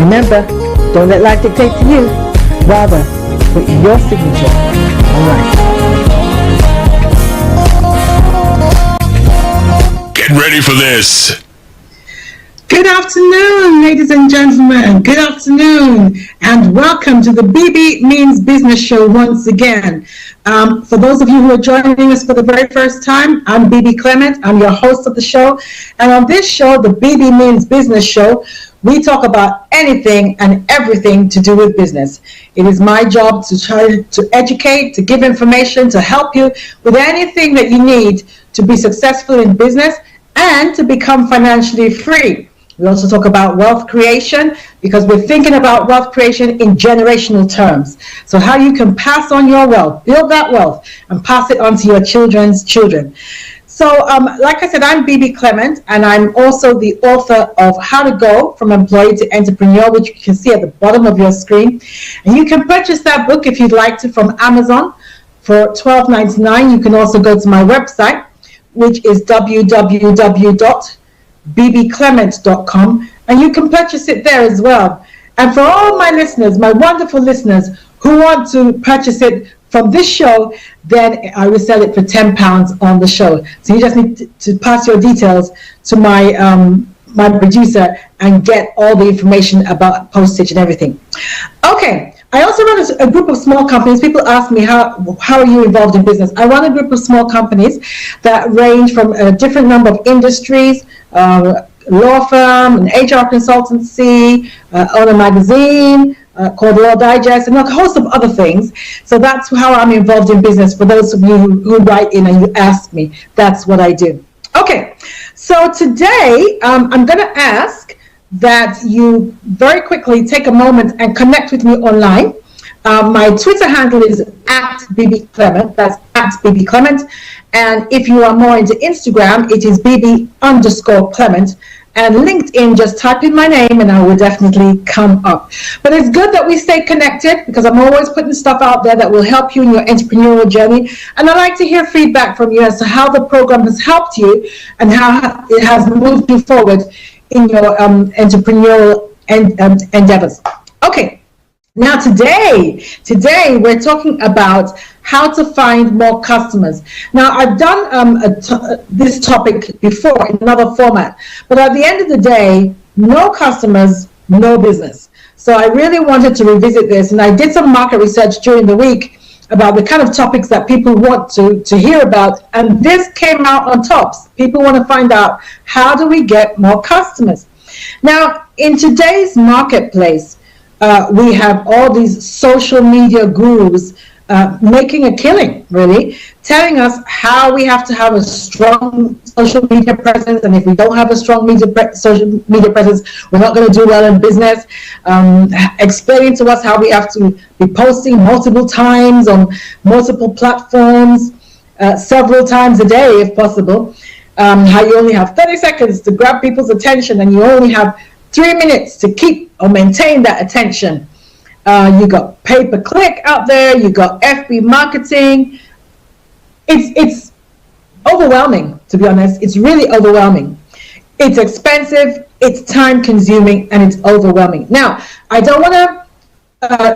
Remember, don't let life dictate to you. Rather, put your signature on life. Get ready for this. Good afternoon, ladies and gentlemen. Good afternoon, and welcome to the Bebe Means Business Show once again. For those of you who are joining us for the very first time, I'm Bebe Clement. I'm your host of the show. And on this show, the Bebe Means Business Show, we talk about anything and everything to do with business. It is my job to try to educate, to give information, to help you with anything that you need to be successful in business and to become financially free. We also talk about wealth creation because we're thinking about wealth creation in generational terms. So how you can pass on your wealth, build that wealth, and pass it on to your children's children. So like I said, I'm Bebe Clement, and I'm also the author of How to Go From Employee to Entrepreneur, which you can see at the bottom of your screen. And you can purchase that book if you'd like to from Amazon for $12.99. You can also go to my website, which is www.bbclement.com, and you can purchase it there as well. And for all my listeners, my wonderful listeners who want to purchase it from this show, then I will sell it for £10 on the show. So you just need to pass your details to my producer and get all the information about postage and everything. Okay. I also run a group of small companies. People ask me, how are you involved in business? I run a group of small companies that range from a different number of industries, law firm, an HR consultancy, own a magazine called Law Digest, and a host of other things. So that's how I'm involved in business. For those of you who write in and you ask me, that's what I do. Okay, so today I'm going to ask that you very quickly take a moment and connect with me online. My Twitter handle is @BebeClement. That's @BebeClement. And if you are more into Instagram, it is Bebe_Clement. And LinkedIn, just type in my name and I will definitely come up. But it's good that we stay connected because I'm always putting stuff out there that will help you in your entrepreneurial journey. And I like to hear feedback from you as to how the program has helped you and how it has moved you forward in your entrepreneurial endeavors. Okay, now today we're talking about how to find more customers. Now I've done this topic before in another format, but at the end of the day, no customers, no business. So I really wanted to revisit this, and I did some market research during the week about the kind of topics that people want to hear about, and this came out on tops. People want to find out, how do we get more customers? Now, in today's marketplace, we have all these social media gurus making a killing, really, telling us how we have to have a strong social media presence, and if we don't have a strong social media presence, we're not going to do well in business, explaining to us how we have to be posting multiple times on multiple platforms, several times a day if possible, how you only have 30 seconds to grab people's attention and you only have 3 minutes to keep or maintain that attention. You got pay-per-click out there, you got FB marketing. It's overwhelming, to be honest. It's really overwhelming. It's expensive, it's time-consuming, and it's overwhelming. Now, I don't want to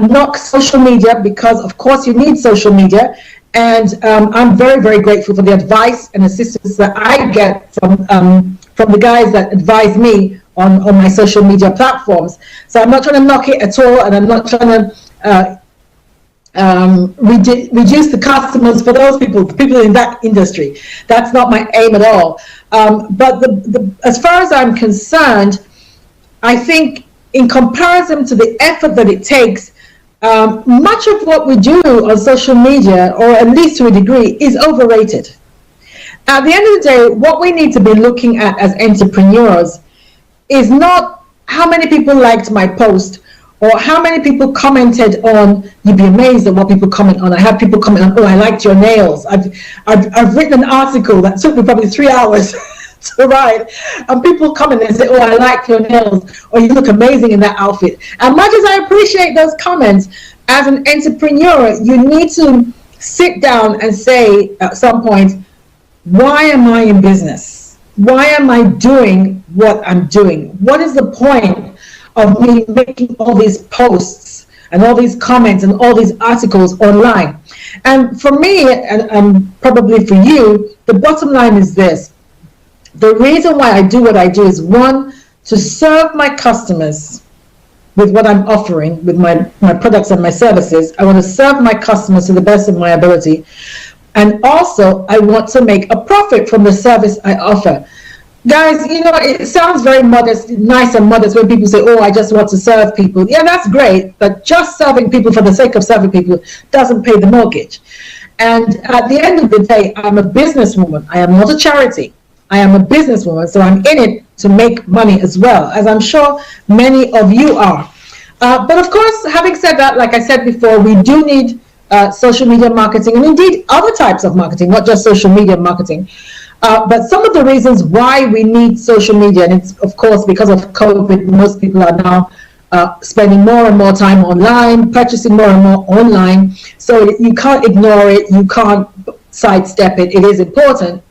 knock social media because, of course, you need social media. And I'm very, very grateful for the advice and assistance that I get from the guys that advise me on my social media platforms. So I'm not trying to knock it at all, and I'm not trying to reduce the customers for those people in that industry. That's not my aim at all. But as far as I'm concerned, I think in comparison to the effort that it takes, much of what we do on social media, or at least to a degree, is overrated. At the end of the day, what we need to be looking at as entrepreneurs is not how many people liked my post or how many people commented on. You'd be amazed at what people comment on. I have people comment on, oh, I liked your nails. I've written an article that took me probably 3 hours to write, and people comment and say, oh, I like your nails, or you look amazing in that outfit. And much as I appreciate those comments, as an entrepreneur, you need to sit down and say at some point, why am I in business? Why am I doing what I'm doing? What is the point of me making all these posts and all these comments and all these articles online. And for me, and probably for you, the bottom line is this. The reason why I do what I do is, one, to serve my customers with what I'm offering, with my products and my services. I want to serve my customers to the best of my ability. And also, I want to make a profit from the service I offer. Guys, it sounds very modest, nice and modest when people say, oh, I just want to serve people. Yeah, that's great, but just serving people for the sake of serving people doesn't pay the mortgage. And at the end of the day, I'm a businesswoman. I am not a charity. I am a businesswoman, so I'm in it to make money as well, as I'm sure many of you are. But of course, having said that, like I said before, we do need social media marketing, and indeed other types of marketing, not just social media marketing. But some of the reasons why we need social media, and it's of course because of COVID, most people are now spending more and more time online, purchasing more and more online. So you can't ignore it, you can't sidestep it, it is important.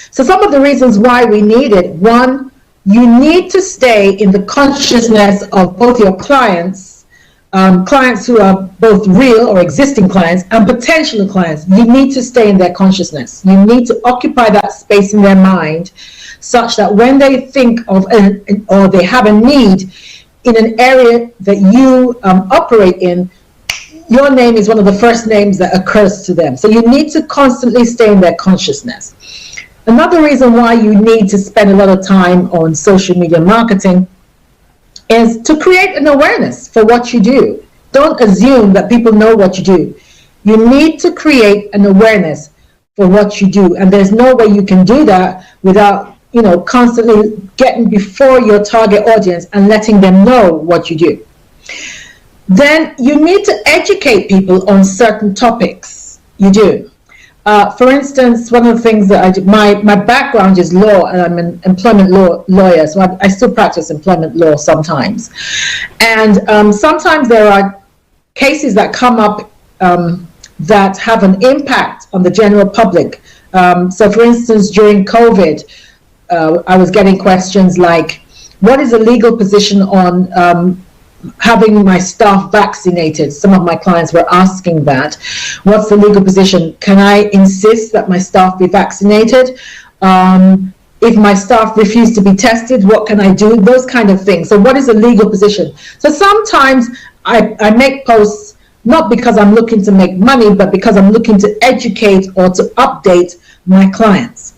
So some of the reasons why we need it: one, you need to stay in the consciousness of both your clients, clients who are both real or existing clients and potential clients. You need to stay in their consciousness. You need to occupy that space in their mind such that when they think of or they have a need in an area that you operate in, your name is one of the first names that occurs to them. So you need to constantly stay in their consciousness. Another reason why you need to spend a lot of time on social media marketing is to create an awareness for what you do. Don't assume that people know what you do. You need to create an awareness for what you do, and there's no way you can do that without constantly getting before your target audience and letting them know what you do. Then you need to educate people on certain topics. You do. For instance, one of the things that I do, my background is law, and I'm an employment law lawyer, so I still practice employment law sometimes. And sometimes there are cases that come up that have an impact on the general public. So for instance, during COVID, I was getting questions like, what is the legal position on having my staff vaccinated? Some of my clients were asking that. What's the legal position? Can I insist that my staff be vaccinated? If my staff refuse to be tested, what can I do? Those kind of things. So what is the legal position? So sometimes I make posts not because I'm looking to make money, but because I'm looking to educate or to update my clients.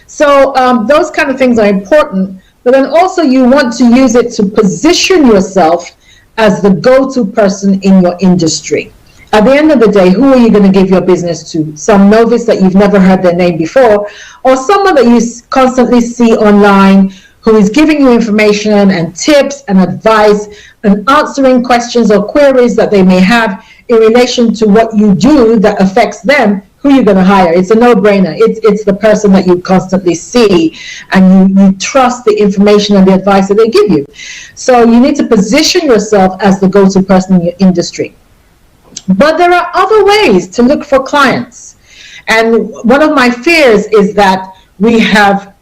So those kind of things are important. But then also you want to use it to position yourself as the go-to person in your industry. At the end of the day, who are you going to give your business to? Some novice that you've never heard their name before, or someone that you constantly see online who is giving you information and tips and advice and answering questions or queries that they may have in relation to what you do that affects them. Who are you going to hire? It's a no-brainer. It's the person that you constantly see and you trust the information and the advice that they give you. So you need to position yourself as the go-to person in your industry. But there are other ways to look for clients. And one of my fears is that we have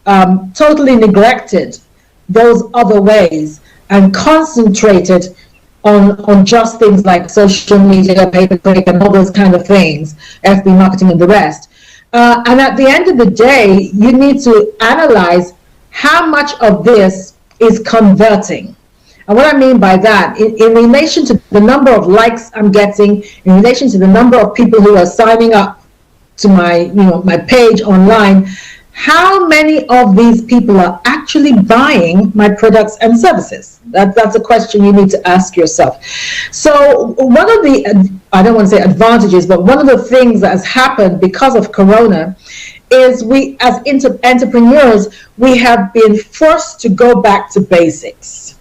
totally neglected those other ways and concentrated on just things like social media, pay-per-click, and all those kind of things, FB marketing and the rest. And at the end of the day, you need to analyze how much of this is converting. And what I mean by that, in relation to the number of likes I'm getting, in relation to the number of people who are signing up to my page online, how many of these people are actually buying my products and services? That's a question you need to ask yourself. So one of the, I don't want to say advantages, but one of the things that has happened because of Corona is we, as entrepreneurs, we have been forced to go back to basics,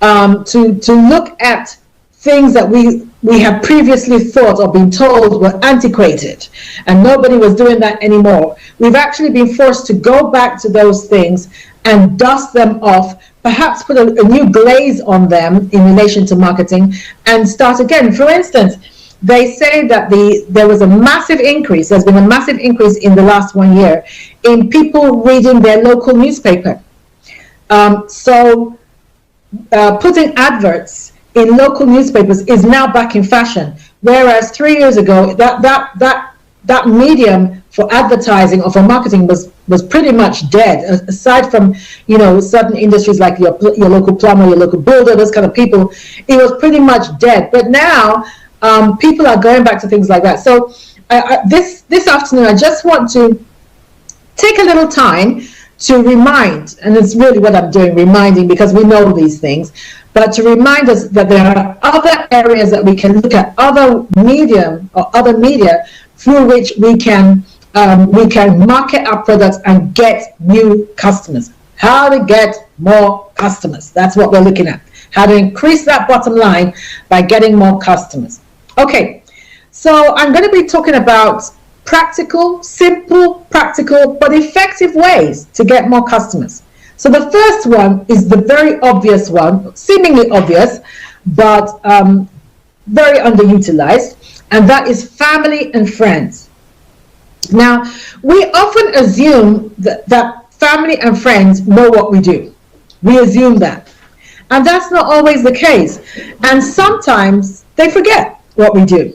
to look at things that we have previously thought or been told were antiquated, and nobody was doing that anymore. We've actually been forced to go back to those things and dust them off, perhaps put a new glaze on them in relation to marketing and start again. For instance, they say that there was a massive increase, there's been a massive increase in the last 1 year in people reading their local newspaper. So putting adverts in local newspapers is now back in fashion, whereas 3 years ago that medium for advertising or for marketing was pretty much dead. Aside from certain industries like your local plumber, your local builder, those kind of people, it was pretty much dead. But now people are going back to things like that. So this afternoon, I just want to take a little time to remind, and it's really what I'm doing, reminding, because we know these things, but to remind us that there are other areas that we can look at, other medium or other media through which we can market our products and get new customers. How to get more customers. That's what we're looking at. How to increase that bottom line by getting more customers. Okay, so I'm going to be talking about simple, practical, but effective ways to get more customers. So the first one is the very obvious one, seemingly obvious, but very underutilized, and that is family and friends. Now, we often assume that family and friends know what we do. We assume that. And that's not always the case. And sometimes they forget what we do.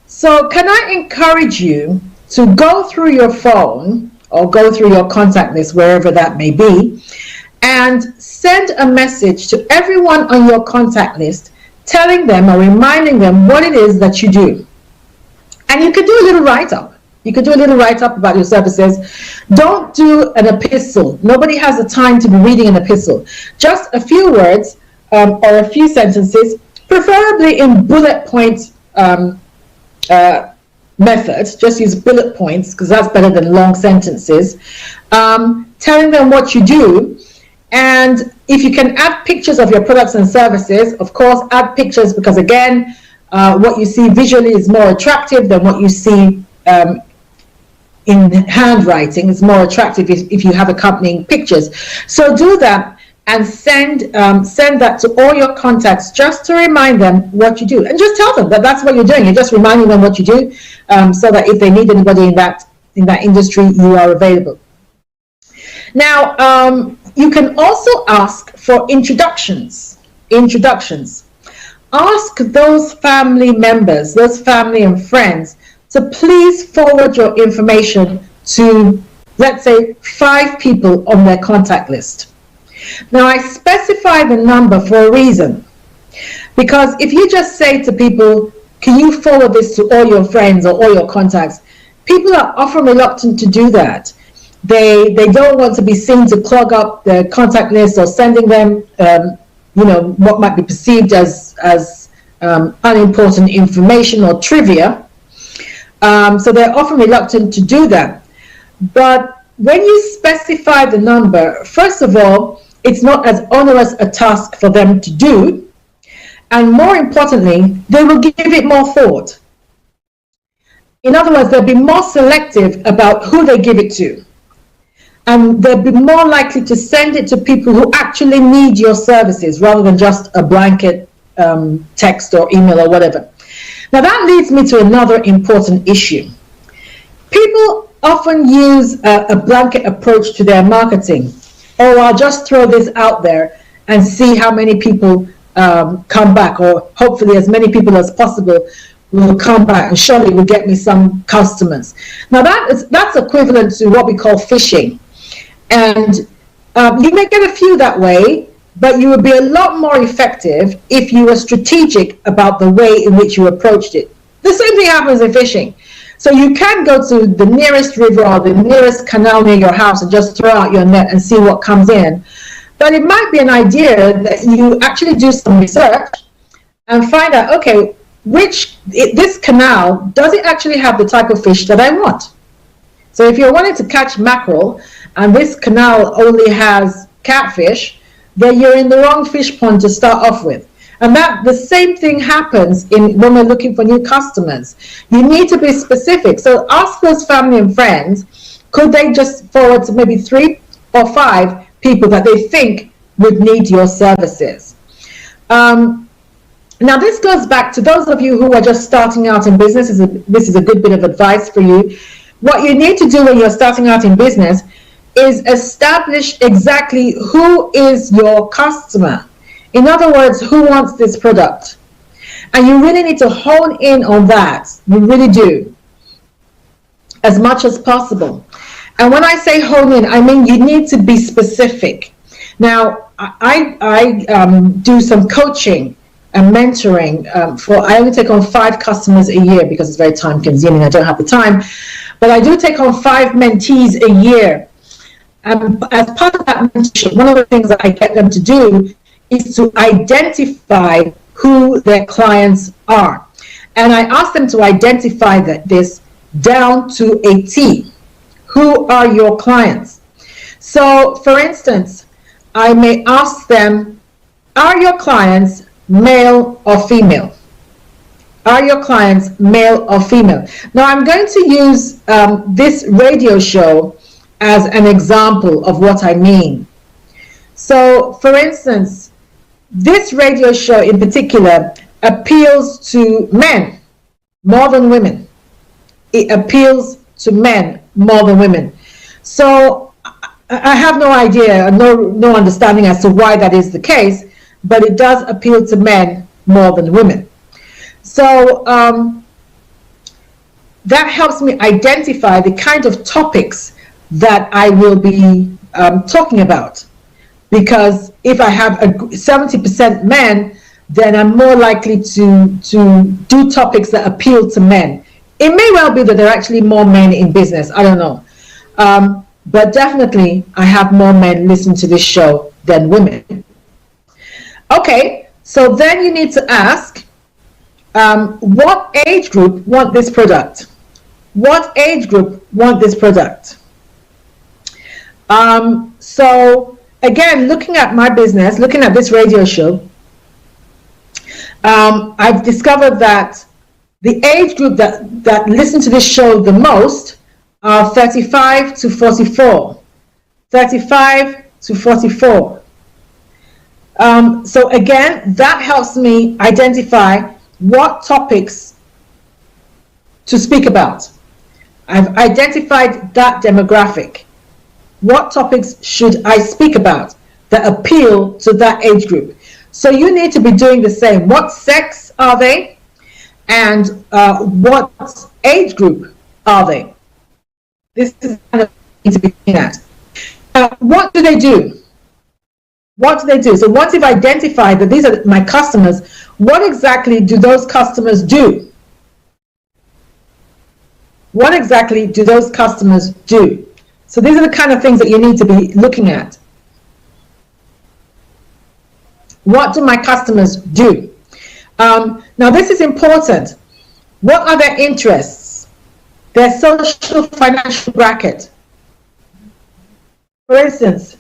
So can I encourage you to go through your phone or go through your contact list, wherever that may be, and send a message to everyone on your contact list, telling them or reminding them what it is that you do. And you could do a little write-up. You could do a little write-up about your services. Don't do an epistle. Nobody has the time to be reading an epistle. Just a few words or a few sentences, preferably in bullet point methods. Just use bullet points because that's better than long sentences. Telling them what you do. And if you can add pictures of your products and services, of course, add pictures, because again, what you see visually is more attractive than what you see in handwriting. It's more attractive if you have accompanying pictures. So do that and send that to all your contacts, just to remind them what you do, and just tell them that that's what you're doing. You're just reminding them what you do, so that if they need anybody in that industry, you are available. Now, you can also ask for introductions. Ask those family members, those family and friends, to please forward your information to, let's say, 5 people on their contact list. Now, I specify the number for a reason, because if you just say to people, can you forward this to all your friends or all your contacts, people are often reluctant to do that. They don't want to be seen to clog up the contact list or sending them what might be perceived as unimportant information or trivia. So they're often reluctant to do that. But when you specify the number, first of all, it's not as onerous a task for them to do. And more importantly, they will give it more thought. In other words, they'll be more selective about who they give it to. And they'll be more likely to send it to people who actually need your services, rather than just a blanket text or email or whatever. Now that leads me to another important issue. People often use a blanket approach to their marketing. Oh, I'll just throw this out there and see how many people come back, or hopefully as many people as possible will come back, and surely will get me some customers. Now that's equivalent to what we call phishing. And you may get a few that way, but you would be a lot more effective if you were strategic about the way in which you approached it. The same thing happens in fishing. So you can go to the nearest river or the nearest canal near your house and just throw out your net and see what comes in. But it might be an idea that you actually do some research and find out, okay, this canal, does it actually have the type of fish that I want? So if you're wanting to catch mackerel and this canal only has catfish, then you're in the wrong fish pond to start off with. And the same thing happens when we're looking for new customers. You need to be specific. So ask those family and friends, could they just forward to maybe 3 or 5 people that they think would need your services? Now this goes back to those of you who are just starting out in business. This is a good bit of advice for you. What you need to do when you're starting out in business is establish exactly who is your customer. In other words, who wants this product? And you really need to hone in on that. You really do, as much as possible. And when I say hone in, I mean you need to be specific. Now, I do some coaching and mentoring I only take on 5 customers a year because it's very time consuming. I don't have the time, but I do take on 5 mentees a year. As part of that mentorship, one of the things that I get them to do is to identify who their clients are. And I ask them to identify this down to a T. Who are your clients? So, for instance, I may ask them, are your clients male or female? Are your clients male or female? Now, I'm going to use this radio show as an example of what I mean. So, for instance, this radio show in particular appeals to men more than women. It appeals to men more than women. So I have no idea, no understanding as to why that is the case, but it does appeal to men more than women. So that helps me identify the kind of topics that I will be talking about. Because if I have 70% men, then I'm more likely to do topics that appeal to men. It may well be that there are actually more men in business. I don't know. But definitely, I have more men listen to this show than women. Okay, so then you need to ask, what age group want this product? What age group want this product? So again, looking at my business, looking at this radio show, I've discovered that the age group that listen to this show the most are 35 to 44. 35 to 44. So again, that helps me identify what topics to speak about. I've identified that demographic. What topics should I speak about that appeal to that age group? So you need to be doing the same. What sex are they? And what age group are they? This is kind of need to be looking at. What do they do? What do they do? So once you've identified that these are my customers, what exactly do those customers do? What exactly do those customers do? So these are the kind of things that you need to be looking at. What do my customers do? Now this is important. What are their interests? Their social financial bracket. For instance,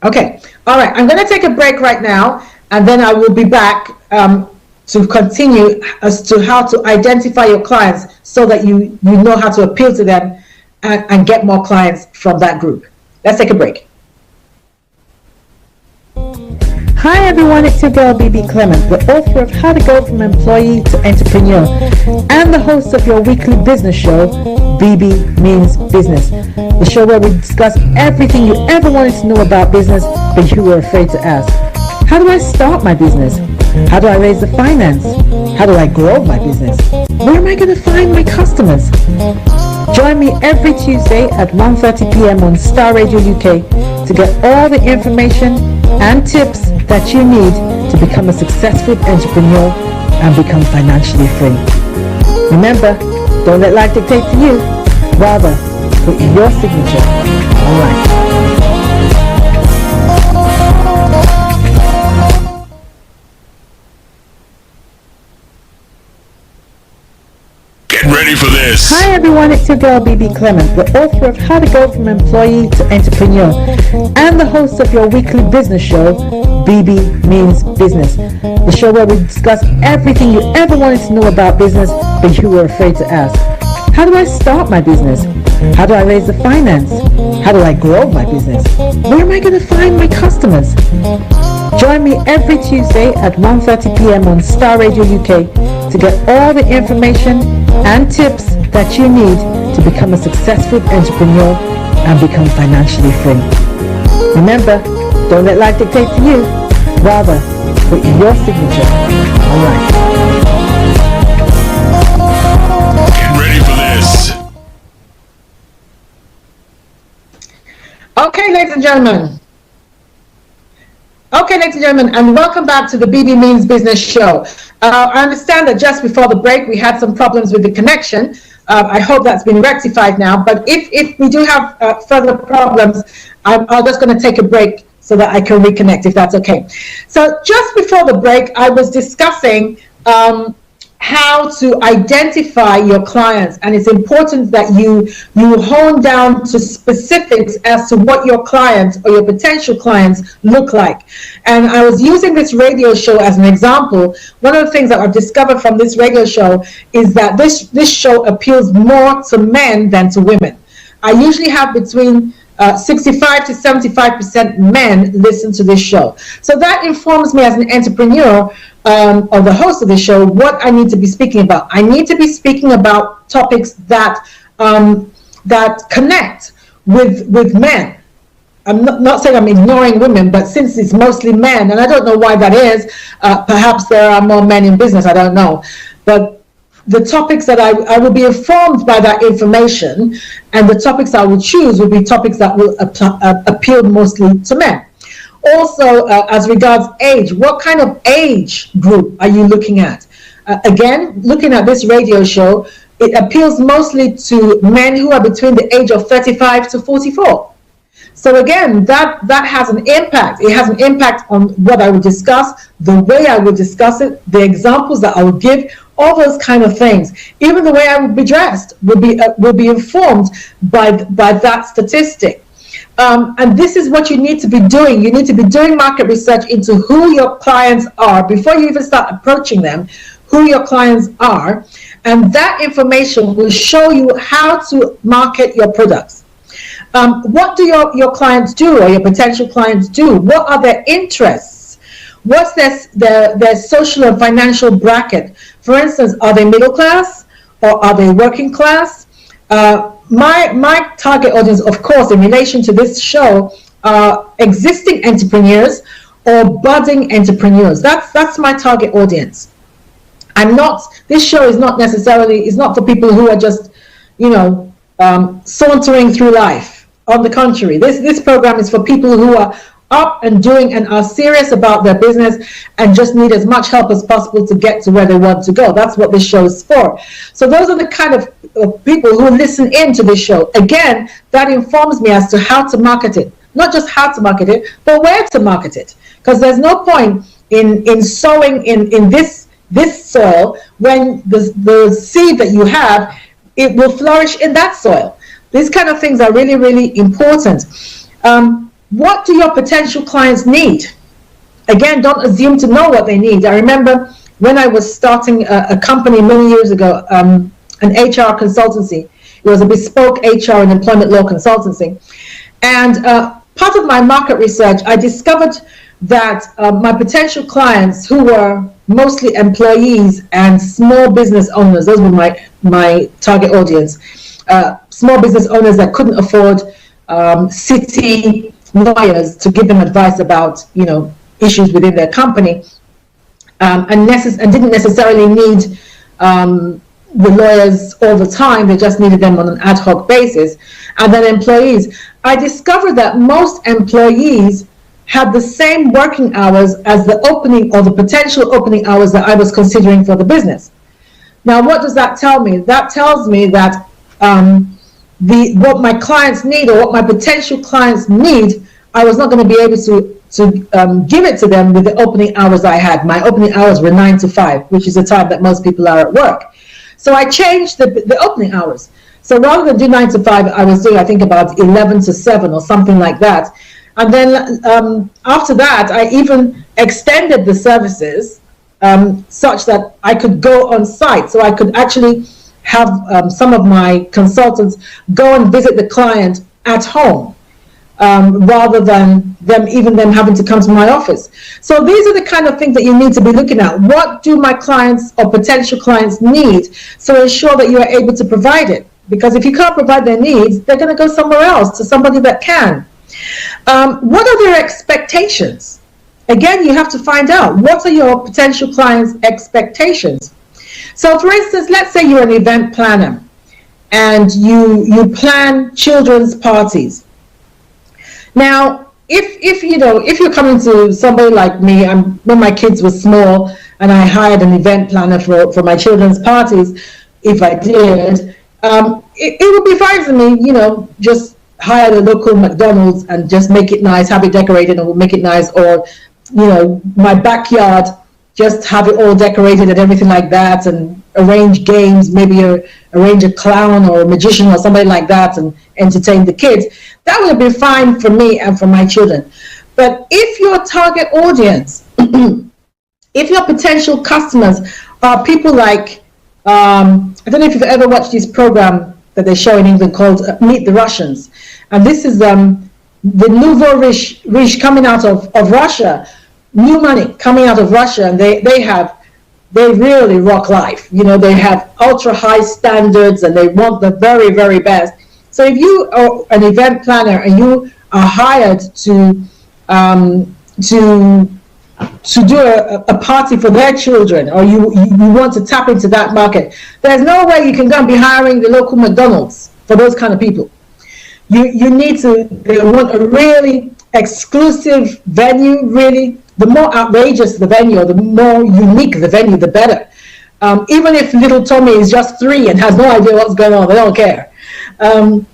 okay, all right, I'm going to take a break right now, and then I will be back to continue as to how to identify your clients so that you know how to appeal to them and get more clients from that group. Let's take a break. Hi everyone, it's your girl Bebe Clement, the author of How to Go From Employee to Entrepreneur and the host of your weekly business show, Bebe Means Business, the show where we discuss everything you ever wanted to know about business but you were afraid to ask. How do I start my business? How do I raise the finance? How do I grow my business? Where am I going to find my customers? Join me every Tuesday at 1:30 p.m. on Starr Radio UK to get all the information and tips that you need to become a successful entrepreneur and become financially free. Remember, don't let life dictate to you. Rather, put your signature on life. Get ready for this. Hi everyone, it's your girl Bebe Clement, the author of How to Go From Employee to Entrepreneur and the host of your weekly business show, Bebe Means Business, the show where we discuss everything you ever wanted to know about business but you were afraid to ask. How do I start my business? How do I raise the finance? How do I grow my business? Where am I going to find my customers? Join me every Tuesday at 1:30 p.m. on Starr Radio UK to get all the information and tips that you need to become a successful entrepreneur and become financially free. Remember, don't let life dictate to you. Rather, put your signature on life. Get ready for this. Okay, ladies and gentlemen. And welcome back to the Bebe Means Business Show. I understand that just before the break, we had some problems with the connection. I hope that's been rectified now. But if we do have further problems, I'm just going to take a break so that I can reconnect, if that's okay. So just before the break, I was discussing how to identify your clients, and it's important that you hone down to specifics as to what your clients or your potential clients look like. And I was using this radio show as an example. One of the things that I've discovered from this radio show is that this show appeals more to men than to women. I usually have between 65 to 75% men listen to this show. So that informs me as an entrepreneur or the host of the show what I need to be speaking about. I need to be speaking about topics that connect with men. I'm not saying I'm ignoring women, but since it's mostly men, and I don't know why that is, perhaps there are more men in business, I don't know. But the topics that I will be informed by that information, and the topics I will choose will be topics that will appeal mostly to men. Also, as regards age, what kind of age group are you looking at? Again, looking at this radio show, it appeals mostly to men who are between the age of 35 to 44. So again, that has an impact. It has an impact on what I will discuss, the way I will discuss it, the examples that I will give, all those kind of things. Even the way I would be dressed will be informed by that statistic. And this is what you need to be doing. You need to be doing market research into who your clients are before you even start approaching them, who your clients are. And that information will show you how to market your products. What do your clients do, or your potential clients do? What are their interests? What's their social and financial bracket? For instance, are they middle class or are they working class? My target audience, of course, in relation to this show, are existing entrepreneurs or budding entrepreneurs. That's my target audience. This show is not for people who are just, sauntering through life. On the contrary, this program is for people who are up and doing and are serious about their business and just need as much help as possible to get to where they want to go. That's what this show is for. So those are the kind of people who listen in to this show. Again, that informs me as to how to market it. Not just how to market it, but where to market it. Because there's no point in sowing in this soil when the seed that you have, it will flourish in that soil. These kind of things are really, really important. What do your potential clients need? Again, don't assume to know what they need. I remember when I was starting a company many years ago, an HR consultancy. It was a bespoke HR and employment law consultancy. And part of my market research, I discovered that my potential clients, who were mostly employees and small business owners, those were my target audience, small business owners that couldn't afford city lawyers to give them advice about issues within their company, and didn't necessarily need the lawyers all the time. They just needed them on an ad hoc basis. And then employees, I discovered that most employees had the same working hours as the opening or the potential opening hours that I was considering for the business. Now, what does that tell me? That tells me that what my clients need, or what my potential clients need, I was not going to be able to give it to them with the opening hours I had. My opening hours were 9 to 5, which is the time that most people are at work. So I changed the opening hours. So rather than do 9 to 5, I was doing, I think, about 11 to 7 or something like that. And then after that, I even extended the services such that I could go on site. So I could actually have some of my consultants go and visit the client at home. rather than them having to come to my office. So these are the kind of things that you need to be looking at. What do my clients or potential clients need? So ensure that you are able to provide it. Because if you can't provide their needs, they're going to go somewhere else, to somebody that can. What are their expectations? Again, you have to find out, what are your potential clients' expectations? So for instance, let's say you're an event planner and you plan children's parties. Now, if you're coming to somebody like me, when my kids were small and I hired an event planner for my children's parties, if I did, it would be fine for me, just hire the local McDonald's and just make it nice, have it decorated and we'll make it nice, or, my backyard, just have it all decorated and everything like that, and arrange games, maybe arrange a clown or a magician or somebody like that and entertain the kids. That would be fine for me and for my children. But if your target audience, if your potential customers are people like, I don't know if you've ever watched this program that they show in England called Meet the Russians. And this is the nouveau riche coming out of Russia, new money coming out of Russia, and they really rock life. They have ultra high standards and they want the very, very best. So if you are an event planner and you are hired to do a party for their children, or you want to tap into that market, there's no way you can go and be hiring the local McDonald's for those kind of people. You need to, they want a really exclusive venue, really. The more outrageous the venue, or the more unique the venue, the better. Even if little Tommy is just 3 and has no idea what's going on, they don't care. And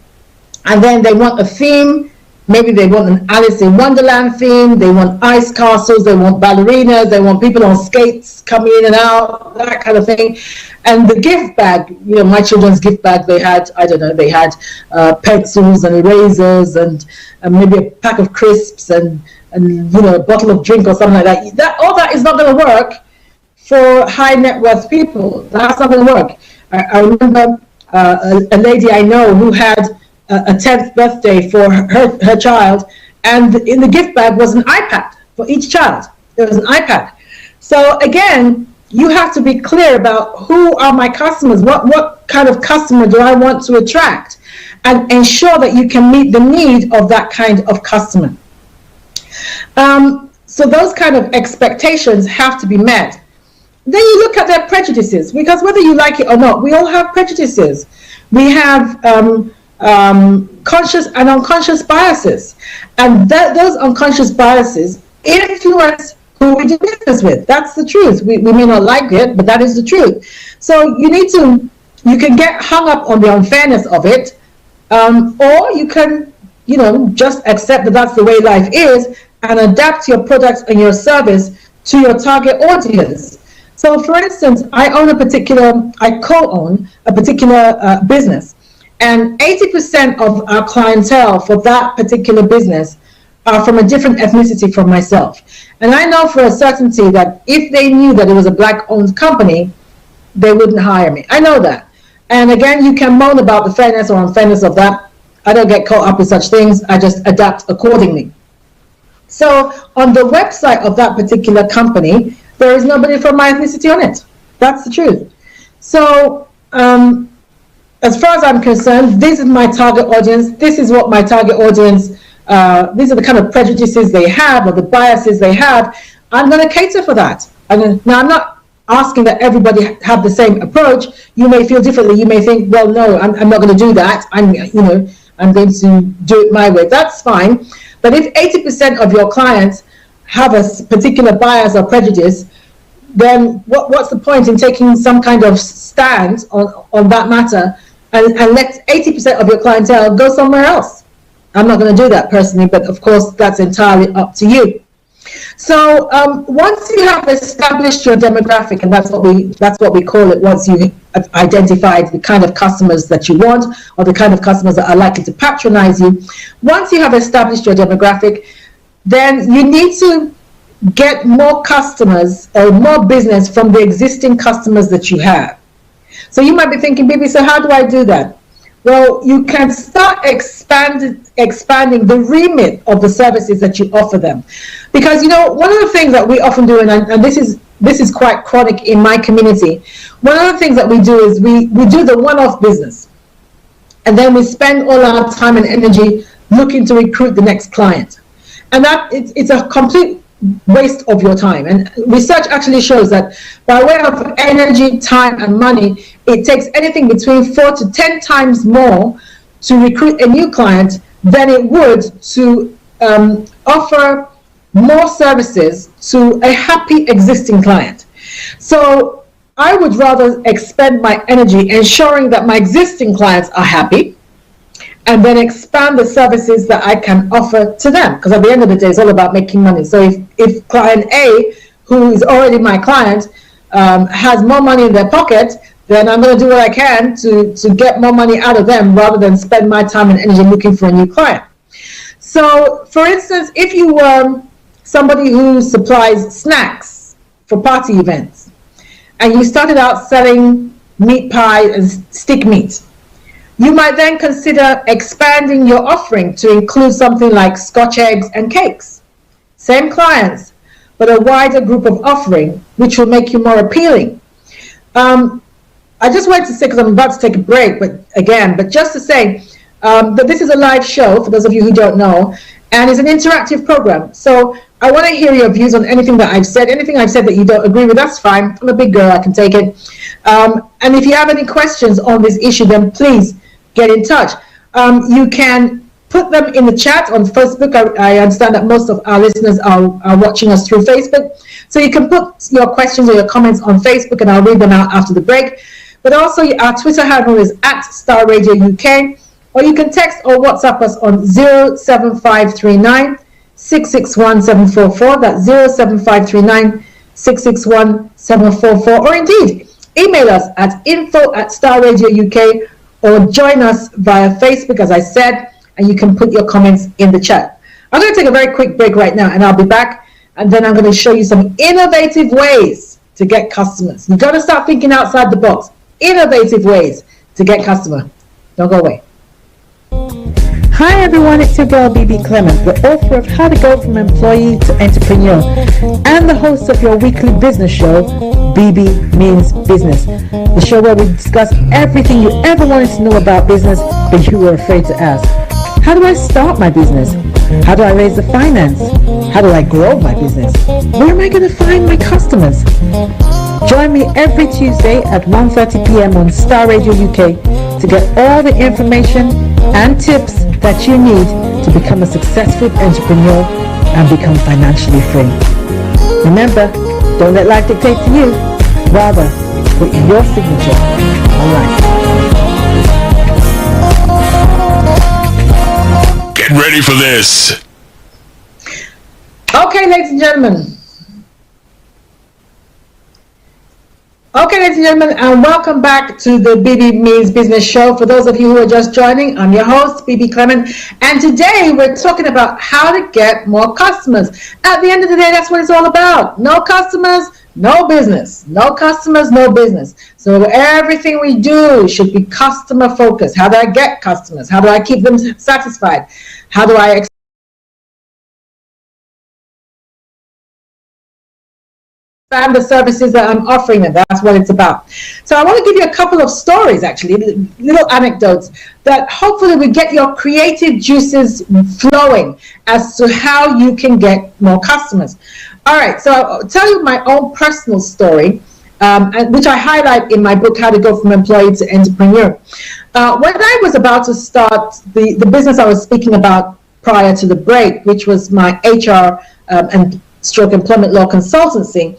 then they want a theme. Maybe they want an Alice in Wonderland theme. They want ice castles. They want ballerinas. They want people on skates coming in and out, that kind of thing. And the gift bag, my children's gift bag, they had pencils and erasers and maybe a pack of crisps and a bottle of drink or something like that. All that is not going to work for high net worth people. That's not going to work. I remember a lady I know who had a 10th birthday for her child, and in the gift bag was an iPad for each child. There was an iPad. So again, you have to be clear about who are my customers, what kind of customer do I want to attract, and ensure that you can meet the need of that kind of customer. So those kind of expectations have to be met. Then you look at their prejudices, because whether you like it or not, we all have prejudices. We have conscious and unconscious biases, and those unconscious biases influence who we do business with. That's the truth. We may not like it, but that is the truth. So you can get hung up on the unfairness of it, or you can just accept that that's the way life is and adapt your product and your service to your target audience. So for instance, I co-own a particular business, and 80% of our clientele for that particular business are from a different ethnicity from myself. And I know for a certainty that if they knew that it was a black-owned company, they wouldn't hire me. I know that. And again, you can moan about the fairness or unfairness of that. I don't get caught up with such things. I just adapt accordingly. So on the website of that particular company, there is nobody from my ethnicity on it. That's the truth. So as far as I'm concerned, this is my target audience. This is what my target audience, these are the kind of prejudices they have or the biases they have. I'm going to cater for that. Now, I'm not asking that everybody have the same approach. You may feel differently. You may think, well, no, I'm not going to do that. I'm going to do it my way. That's fine. But if 80% of your clients have a particular bias or prejudice, then what's the point in taking some kind of stand on that matter and let 80% of your clientele go somewhere else? I'm not going to do that personally, but of course that's entirely up to you. So once you have established your demographic, and that's what we call it, once you have identified the kind of customers that you want or the kind of customers that are likely to patronize you, once you have established your demographic, then you need to get more customers or more business from the existing customers that you have. So you might be thinking, Bebe, so how do I do that? Well, you can start expanding the remit of the services that you offer them. Because, one of the things that we often do, and this is quite chronic in my community, one of the things that we do is we do the one-off business. And then we spend all our time and energy looking to recruit the next client. And that it's a complete waste of your time. And research actually shows that by way of energy, time, and money, it takes anything between 4 to 10 times more to recruit a new client than it would to offer more services to a happy existing client. So I would rather expend my energy ensuring that my existing clients are happy, and then expand the services that I can offer to them. Because at the end of the day, it's all about making money. So if client A, who is already my client, has more money in their pocket, then I'm going to do what I can to get more money out of them rather than spend my time and energy looking for a new client. So, for instance, if you were somebody who supplies snacks for party events, and you started out selling meat pie and stick meat, you might then consider expanding your offering to include something like Scotch eggs and cakes. Same clients, but a wider group of offering, which will make you more appealing. I just wanted to say, because I'm about to take a break, but just to say that this is a live show, for those of you who don't know, and it's an interactive program. So I want to hear your views on anything that I've said. Anything I've said that you don't agree with, that's fine. I'm a big girl, I can take it. And if you have any questions on this issue, then please get in touch. You can put them in the chat on Facebook. I understand that most of our listeners are watching us through Facebook. So you can put your questions or your comments on Facebook, and I'll read them out after the break. But also our Twitter handle is @Starr Radio UK, or you can text or WhatsApp us on 07539 661 744. That's 07539 661 744. Or indeed, email us at info@starradiouk, or join us via Facebook, as I said, and you can put your comments in the chat. I'm going to take a very quick break right now, and I'll be back, and then I'm going to show you some innovative ways to get customers. You've got to start thinking outside the box. Innovative ways to get customers. Don't go away. Hi everyone, it's your girl Bebe Clement, the author of How to Go from Employee to Entrepreneur, and the host of your weekly business show, Bebe Means Business, the show where we discuss everything you ever wanted to know about business but you were afraid to ask. How do I start my business? How do I raise the finance? How do I grow my business? Where am I going to find my customers? Join me every Tuesday at 1:30 p.m. on Starr Radio UK to get all the information and tips that you need to become a successful entrepreneur and become financially free. Remember, don't let life dictate to you. Rather, put your signature on life. Get ready for this. Okay, ladies and gentlemen. And welcome back to the Bebe Means Business Show. For those of you who are just joining, I'm your host, Bebe Clement, and today we're talking about how to get more customers. At the end of the day, that's what it's all about. No customers, no business. No customers, no business. So everything we do should be customer focused. How do I get customers? How do I keep them satisfied? How do I expand the services that I'm offering them? That's what it's about. So I want to give you a couple of stories, actually, little anecdotes that hopefully will get your creative juices flowing as to how you can get more customers. All right, so I'll tell you my own personal story, which I highlight in my book, How to Go from Employee to Entrepreneur. When I was about to start the business I was speaking about prior to the break, which was my HR and stroke employment law consultancy,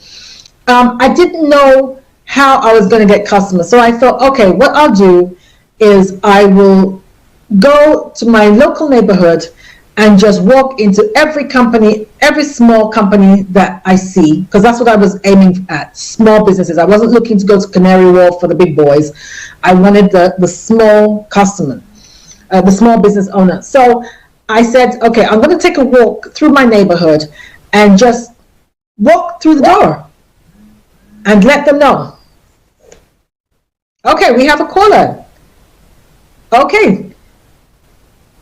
I didn't know how I was going to get customers. So I thought, okay, what I'll do is I will go to my local neighborhood and just walk into every company, every small company that I see, because that's what I was aiming at, small businesses. I wasn't looking to go to Canary Wharf for the big boys. I wanted the small customer, the small business owner. So I said, okay, I'm going to take a walk through my neighborhood and just walk through the door and let them know. Okay, we have a caller. Okay.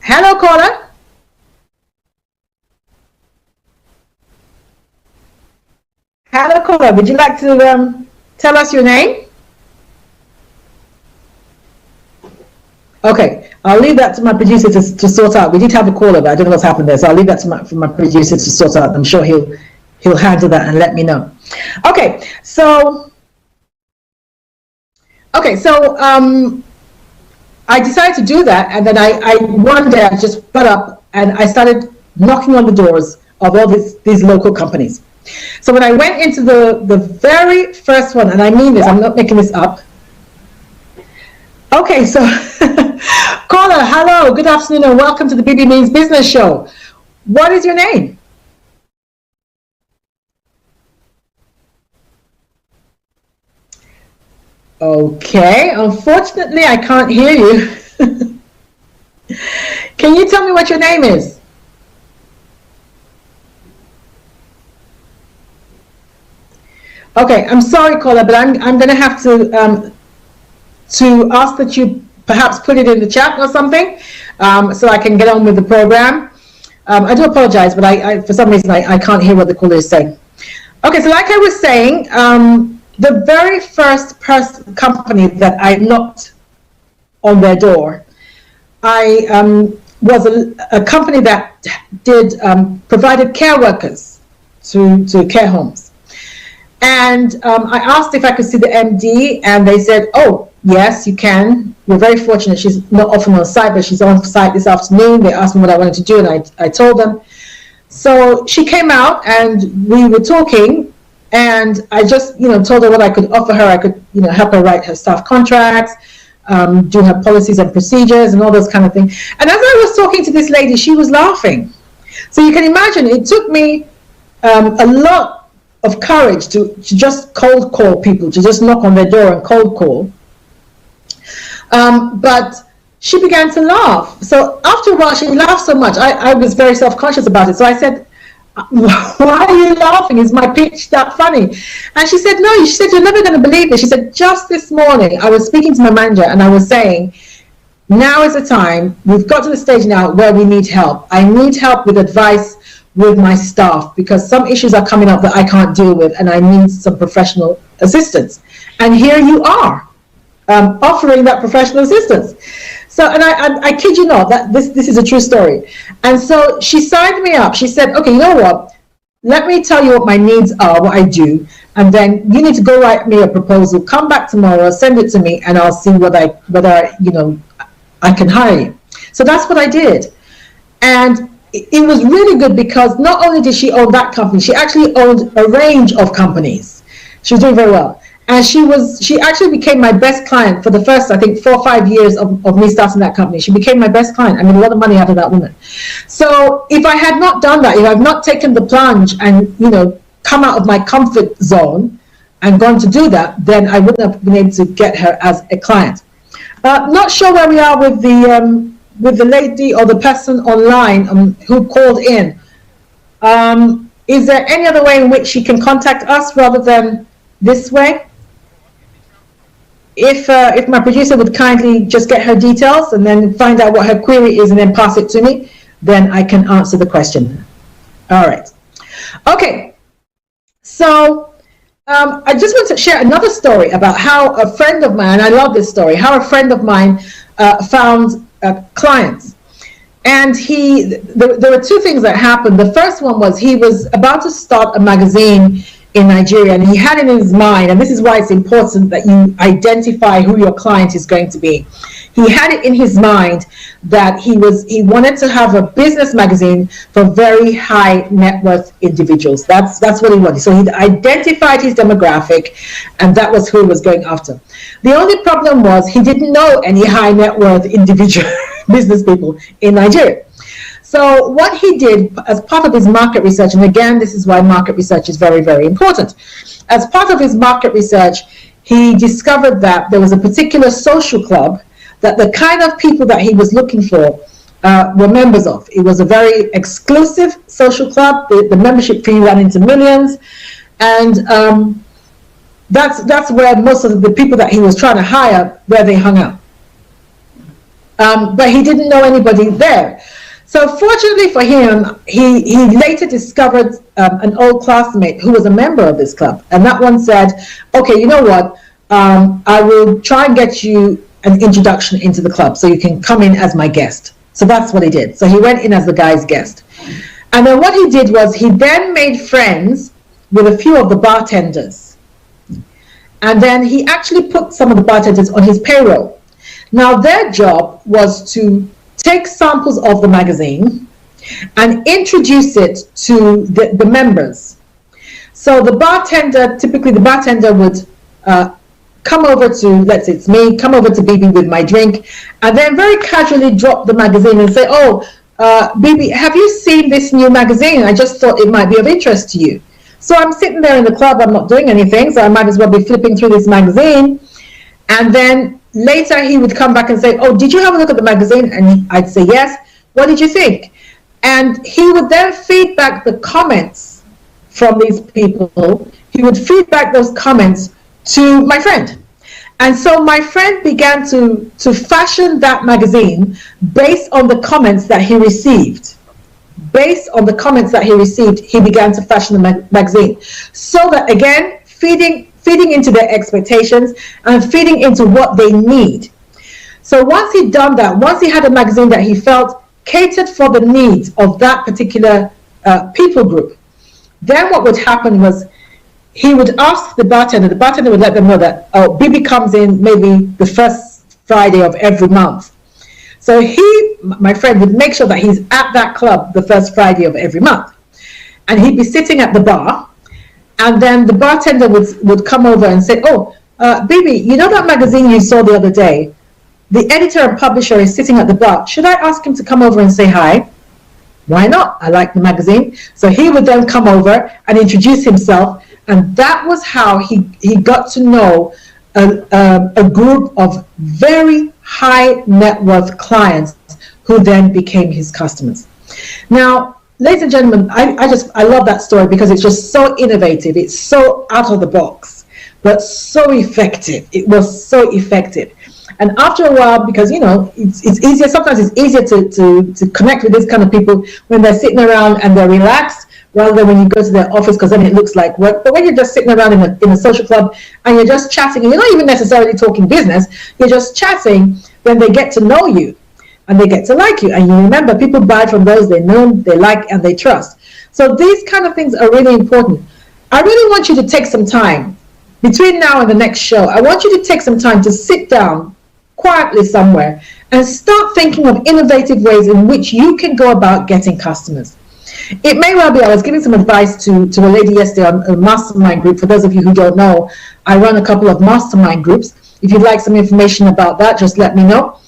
Hello, caller. Hello, caller. Would you like to tell us your name? Okay, I'll leave that to my producer to sort out. We did have a caller, but I don't know what's happened there, so I'll leave that for my producer to sort out. I'm sure he'll handle that and let me know. Okay, so I decided to do that, and then I one day I just got up and I started knocking on the doors of all these local companies. So when I went into the very first one, and I mean this, I'm not making this up. Okay, so caller, hello, good afternoon, and welcome to the Bebe Means Business Show. What is your name? Okay, unfortunately, I can't hear you. Can you tell me what your name is? Okay, I'm sorry, caller, but I'm going to have to ask that you perhaps put it in the chat or something, so I can get on with the program. I do apologize, but I for some reason I can't hear what the caller is saying. Okay, so like I was saying, the very first company that I knocked on their door, I was a company that did provided care workers to care homes. And I asked if I could see the MD, and they said, oh, yes, you can. We're very fortunate. She's not often on site, but she's on site this afternoon. They asked me what I wanted to do, and I told them. So she came out, and we were talking, and I just, told her what I could offer her. I could, help her write her staff contracts, do her policies and procedures, and all those kind of things. And as I was talking to this lady, she was laughing. So you can imagine, it took me a lot of courage to just cold call people, to just knock on their door and cold call. But she began to laugh. So after a while, she laughed so much, I was very self-conscious about it. So I said, why are you laughing? Is my pitch that funny? And she said, no, she said, you're never going to believe it. She said, just this morning, I was speaking to my manager and I was saying, now is the time, we've got to the stage now where we need help. I need help with advice with my staff because some issues are coming up that I can't deal with and I need some professional assistance. And here you are, offering that professional assistance. So, and I kid you not, that this is a true story. And so she signed me up. She said, okay, you know what? Let me tell you what my needs are, what I do, and then you need to go write me a proposal. Come back tomorrow, send it to me, and I'll see whether I can hire you. So that's what I did. And it was really good because not only did she own that company, she actually owned a range of companies. She was doing very well. And she actually became my best client for the first, I think, 4 or 5 years of me starting that company. She became my best client. I made a lot of money out of that woman. So if I had not done that, if I've not taken the plunge and, come out of my comfort zone and gone to do that, then I wouldn't have been able to get her as a client. Not sure where we are with the lady or the person online who called in. Is there any other way in which she can contact us rather than this way? If my producer would kindly just get her details and then find out what her query is and then pass it to me, then I can answer the question. All right. Okay. So I just want to share another story about how a friend of mine, I love this story, how a friend of mine found clients. And there were 2 things that happened. The first one was he was about to start a magazine in Nigeria, and he had it in his mind, and this is why it's important that you identify who your client is going to be. He had it in his mind that he wanted to have a business magazine for very high net worth individuals. That's what he wanted. So he identified his demographic, and that was who he was going after. The only problem was he didn't know any high net worth individual business people in Nigeria. So what he did as part of his market research, and again, this is why market research is very, very important. As part of his market research, he discovered that there was a particular social club that the kind of people that he was looking for were members of. It was a very exclusive social club. The membership fee ran into millions. And that's where most of the people that he was trying to hire, where they hung out. but he didn't know anybody there. So fortunately for him, he later discovered an old classmate who was a member of this club. And that one said, okay, you know what? I will try and get you an introduction into the club so you can come in as my guest. So that's what he did. So he went in as the guy's guest. And then what he did was he then made friends with a few of the bartenders. And then he actually put some of the bartenders on his payroll. Now their job was to take samples of the magazine and introduce it to the members. So the bartender, typically the bartender would come over to, let's say it's me, come over to Bebe with my drink, and then very casually drop the magazine and say, oh, Bebe, have you seen this new magazine? I just thought it might be of interest to you. So I'm sitting there in the club, I'm not doing anything, so I might as well be flipping through this magazine. And then later he would come back and say, oh, did you have a look at the magazine? And I'd say, yes. What did you think? And he would then feed back the comments from these people. He would feed back those comments to my friend. And so my friend began to fashion that magazine based on the comments that he received. Based on the comments that he received, he began to fashion the magazine. So that, again, feeding into their expectations and feeding into what they need. So once he'd done that, once he had a magazine that he felt catered for the needs of that particular people group, then what would happen was he would ask the bartender would let them know that, oh, Bebe comes in maybe the first Friday of every month. So my friend would make sure that he's at that club the first Friday of every month. And he'd be sitting at the bar, and then the bartender would come over and say, oh, Bebe, you know that magazine you saw the other day? The editor and publisher is sitting at the bar. Should I ask him to come over and say hi? Why not? I like the magazine. So he would then come over and introduce himself. And that was how he got to know a group of very high net worth clients who then became his customers. Now, ladies and gentlemen, I love that story because it's just so innovative. It's so out of the box, but so effective. It was so effective. And after a while, because, you know, it's easier, sometimes it's easier to connect with this kind of people when they're sitting around and they're relaxed, rather than when you go to their office, because then it looks like work. But when you're just sitting around in a social club and you're just chatting, and you're not even necessarily talking business, you're just chatting, then they get to know you and they get to like you. And you remember, people buy from those they know, they like, and they trust. So these kind of things are really important. I really want you to take some time between now and the next show. I want you to take some time to sit down quietly somewhere and start thinking of innovative ways in which you can go about getting customers. It may well be, I was giving some advice to a lady yesterday on a mastermind group. For those of you who don't know, I run a couple of mastermind groups. If you'd like some information about that, just let me know.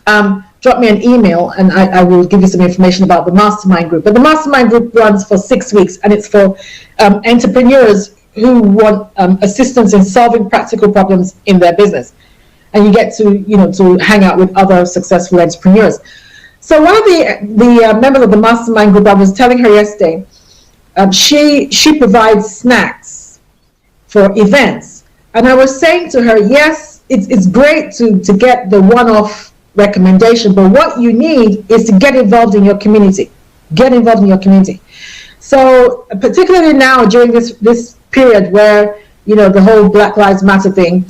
Drop me an email and I will give you some information about the mastermind group. But the mastermind group runs for 6 weeks, and it's for entrepreneurs who want assistance in solving practical problems in their business. And you get to hang out with other successful entrepreneurs. So one of the members of the mastermind group, I was telling her yesterday, she provides snacks for events. And I was saying to her, yes, it's great to get the one-off recommendation, but what you need is to get involved in your community. Get involved in your community. So particularly now during this period where, the whole Black Lives Matter thing,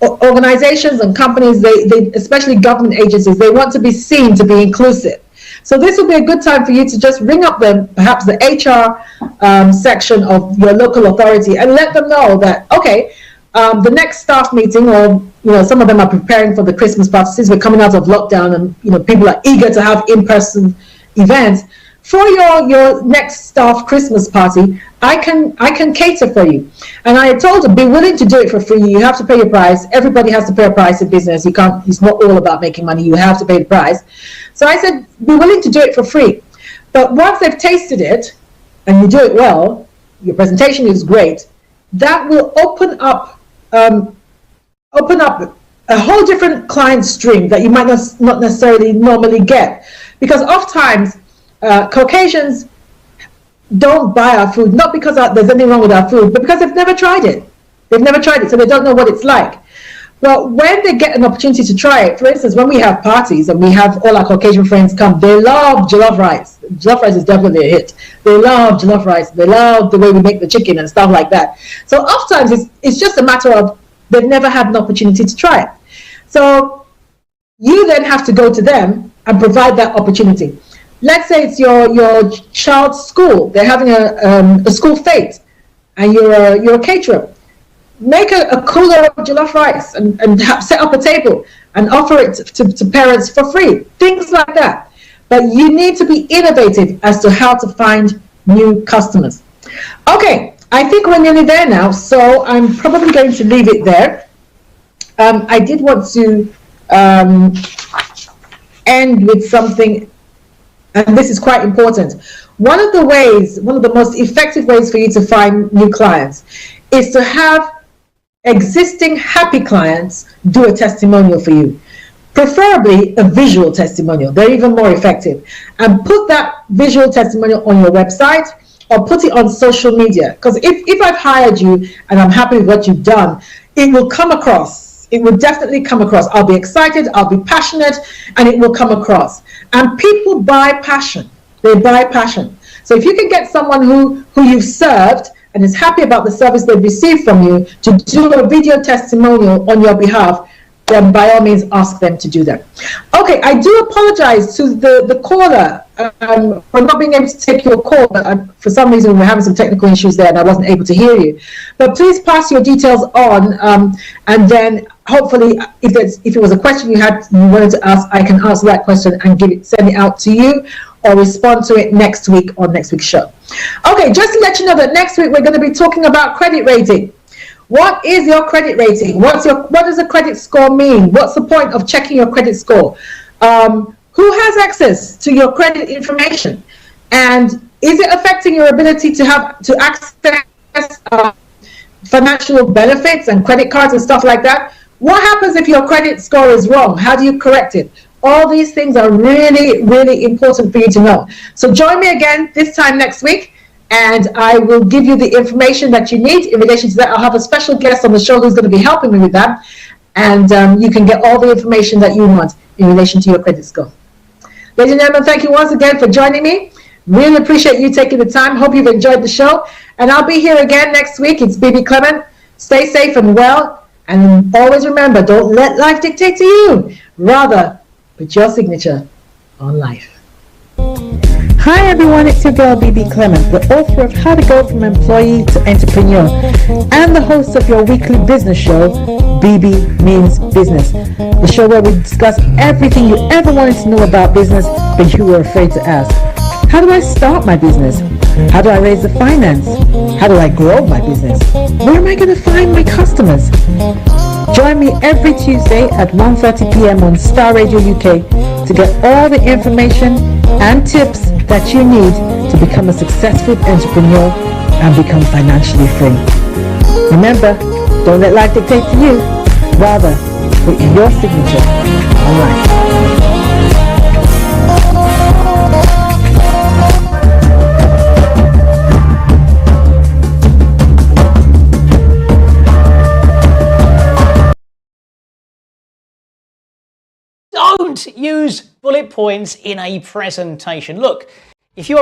organizations and companies, they especially government agencies, they want to be seen to be inclusive. So this will be a good time for you to just ring up perhaps the HR section of your local authority and let them know that, okay, the next staff meeting, or some of them are preparing for the Christmas party since we're coming out of lockdown, and people are eager to have in-person events. For your next staff Christmas party, I can cater for you. And I told her, be willing to do it for free. You have to pay your price. Everybody has to pay a price in business. You can't. It's not all about making money. You have to pay the price. So I said, be willing to do it for free. But once they've tasted it and you do it well, your presentation is great, that will open up a whole different client stream that you might not necessarily normally get. Because oftentimes Caucasians don't buy our food, not because there's anything wrong with our food, but because they've never tried it. They've never tried it, so they don't know what it's like. Well, when they get an opportunity to try it, for instance, when we have parties and we have all our Caucasian friends come, they love jollof rice. Jollof rice is definitely a hit. They love jollof rice. They love the way we make the chicken and stuff like that. So oftentimes it's just a matter of they've never had an opportunity to try it. So you then have to go to them and provide that opportunity. Let's say it's your child's school. They're having a school fete and you're a caterer. Make a cooler of jollof rice and set up a table and offer it to parents for free. Things like that. But you need to be innovative as to how to find new customers. Okay, I think we're nearly there now, so I'm probably going to leave it there. I did want to end with something, and this is quite important. One of the most effective ways for you to find new clients is to have existing happy clients do a testimonial for you, preferably a visual testimonial. They're even more effective. And put that visual testimonial on your website or put it on social media, because if I've hired you and I'm happy with what you've done, it will come across. It will definitely come across. I'll be excited, I'll be passionate, and it will come across. And people buy passion. They buy passion. So if you can get someone who you've served and is happy about the service they've received from you to do a video testimonial on your behalf, then by all means ask them to do that. Okay, I do apologize to the caller for not being able to take your call, but for some reason we're having some technical issues there and I wasn't able to hear you. But please pass your details on, and then hopefully if it was a question you wanted to ask, I can answer that question and send it out to you or respond to it next week on next week's show. Okay, just to let you know that next week we're going to be talking about credit rating. What is your credit rating? What does a credit score mean? What's the point of checking your credit score? Who has access to your credit information? And is it affecting your ability to access financial benefits and credit cards and stuff like that? What happens if your credit score is wrong? How do you correct it? All these things are really, really important for you to know. So join me again this time next week, and I will give you the information that you need in relation to that. I'll have a special guest on the show who's going to be helping me with that, and you can get all the information that you want in relation to your credit score. Ladies and gentlemen, thank you once again for joining me. Really appreciate you taking the time. Hope you've enjoyed the show, and I'll be here again next week. It's Bebe Clement. Stay safe and well, and always remember, don't let life dictate to you. Rather, put your signature on life. Hi everyone, it's your girl Bebe Clement, the author of How to Go from Employee to Entrepreneur and the host of your weekly business show, Bebe Means Business, the show where we discuss everything you ever wanted to know about business but you were afraid to ask. How do I start my business? How do I raise the finance? How do I grow my business? Where am I going to find my customers? Join me every Tuesday at 1:30 p.m. on Starr Radio UK to get all the information and tips that you need to become a successful entrepreneur and become financially free. Remember, don't let life dictate to you. Rather, put your signature on life. Don't use bullet points in a presentation. Look, if you're